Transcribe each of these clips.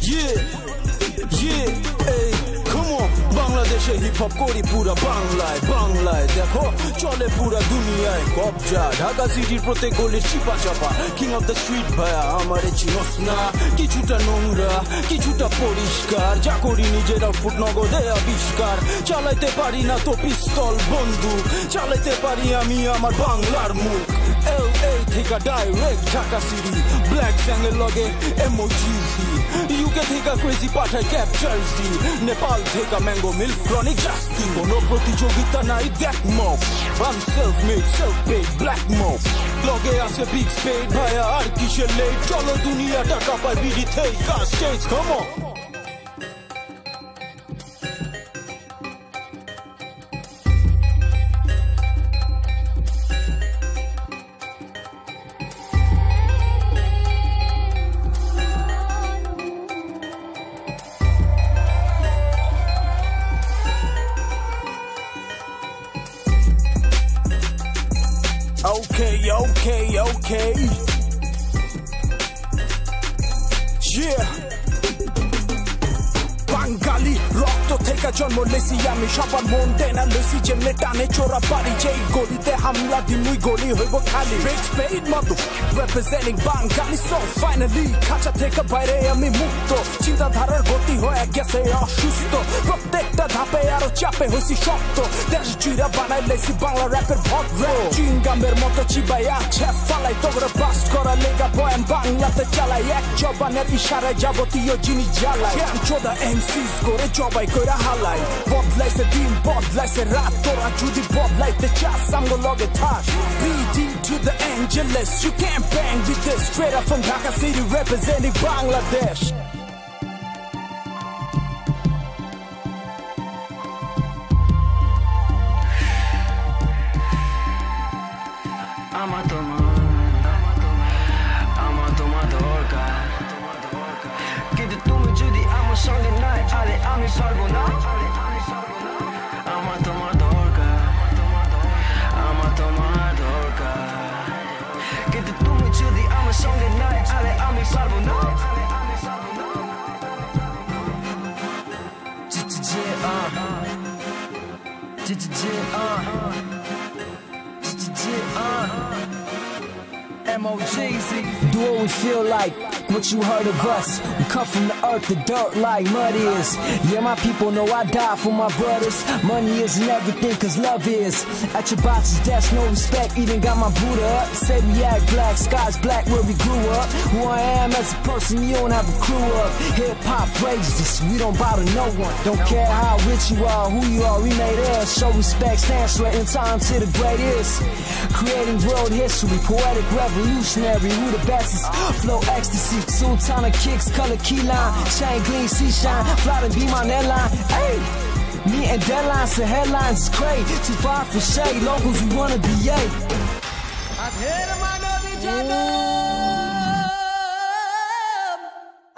Yeah, yeah, hey, come on. বাংলাদেশে hip hop করি পুরা বাংলায় বাংলায় দেখো চলে পুরা দুনিয়ায় কবজা ঢাকা সিটির প্রত্যেক গলির চিপা চাপা কিং অফ দ্য স্ট্রিট ভাইয়া আমারে চিনস না কিছুটা নোংরা কিছুটা পরিষ্কার যা করি নিজের আউটপুট নগদে আবিষ্কার চালাইতে পারি না তো পিস্তল বন্দুক চালাইতে পারি আমি আমার বাংলার মুখ LA থেকে ডাইরেক্ট ঢাকা সিটি ব্ল্যাক স্যাঙ্গের লগে এমওজিজি ইউকে থেকে ক্রেজি পাঠায় ক্যাপচারজি নেপাল থেকে ম্যাঙ্গো মিল্ক ক্রনিক জাস্টিন কোনো প্রতিযোগিতা নাই দেখ mock I'm self-made, self-paid, black mob লগে আছে বিগ স্পেড ভাইয়া আর কিসের লেট চলো দুনিয়াটা কাঁপায় বিডি থেকে stage come on Okay. Yeah. Bengali রক্ত থেকে জন্ম লেসি আমি সবার মন দেনা লইছি যেমনে টানে চোরা বাড়ি যেই গলিতে হামলা দিমুই গলি হইব খালি রেট পেইড মতো রিপ্রেজেন্টিং বাঙালি সো ফাইনালি খাঁচা থেকে বাইরে আমি মুক্ত চিন্তাধারার গতি হয়ে গেছে অসুস্থ প্রত্যেকটা ধাপে আরো চাপে হইছি শক্ত দেশ চিরা বানাই লেছি বাংলা র্যাপের ভট চিংগামের মতো চিবাই আছে ফালাই তোমরা বাস্ট করা লেগা বয়ান বাংলাতে চালাই এক জবানের ইশারায় যাবতীয় জিনিস জ্বালাই চোদা MCs করে জবাই কইরা হালাই বদলাইছে দিন বদলাইছে রাত তোরা যদি বদলাইতে চাস আমগো লগে থাক BD to the Angeles you can't bang with this straight up from Dhaka City representing Bangladesh আমার তোমার দরকার কিন্তু তুমি যদি আমার সঙ্গে নাই আরে আমি পারবো না আমার তোমার দরকার কিন্তু তুমি যদি আমার সঙ্গে নাই আরে আমি পারবো না MOGs do what we feel like what you heard of us we come from the earth the dirt like mud is yeah my people know I die for my brothers money isn't everything cause love is at your box's desk no respect even got my Buddha up say we act black skies black where we grew up who I am as a person you don't have a clue of hip-hop praises us we don't bother no one don't care how rich you are who you are we made us show respect stand straight in time to the greatest creating world history poetic revolutionary who the best is flow ecstasy Sultana kicks color key line chain gleam sea shine fly to be my airline hey me and deadlines to headlines is crazy too far for shade locals we wanna be yay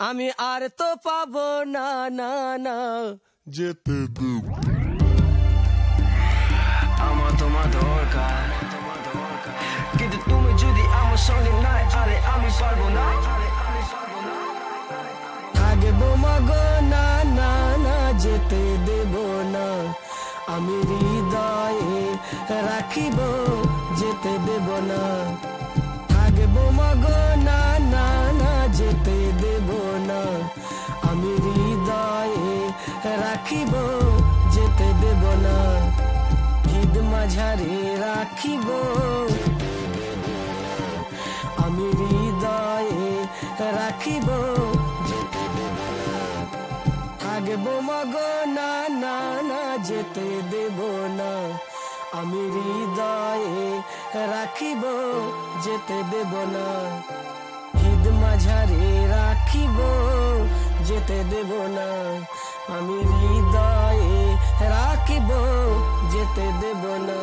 আমি আর তো পাবো না না না যেতে দেব আমার তোমার দরকার কিন্তু তুমি যদি আমার সঙ্গে নাই আরে আমি পারবো না আগে বোমা গো না না না যেতে দেব না আমি হৃদয়ে রাখিব যেতে দেব না আগে বোমা গো না না না যেতে দেব না আমি হৃদয়ে রাখিব যেতে দেব না ঈদ মাঝারে রাখিব আমি হৃদয়ে রাখিব আগে বোমা গো না না না যেতে দেব না আমি হৃদয়ে রাখিব যেতে দেব না ঈদ মাঝারে রাখিব যেতে দেব না আমি হৃদয়ে রাখিব যেতে দেব না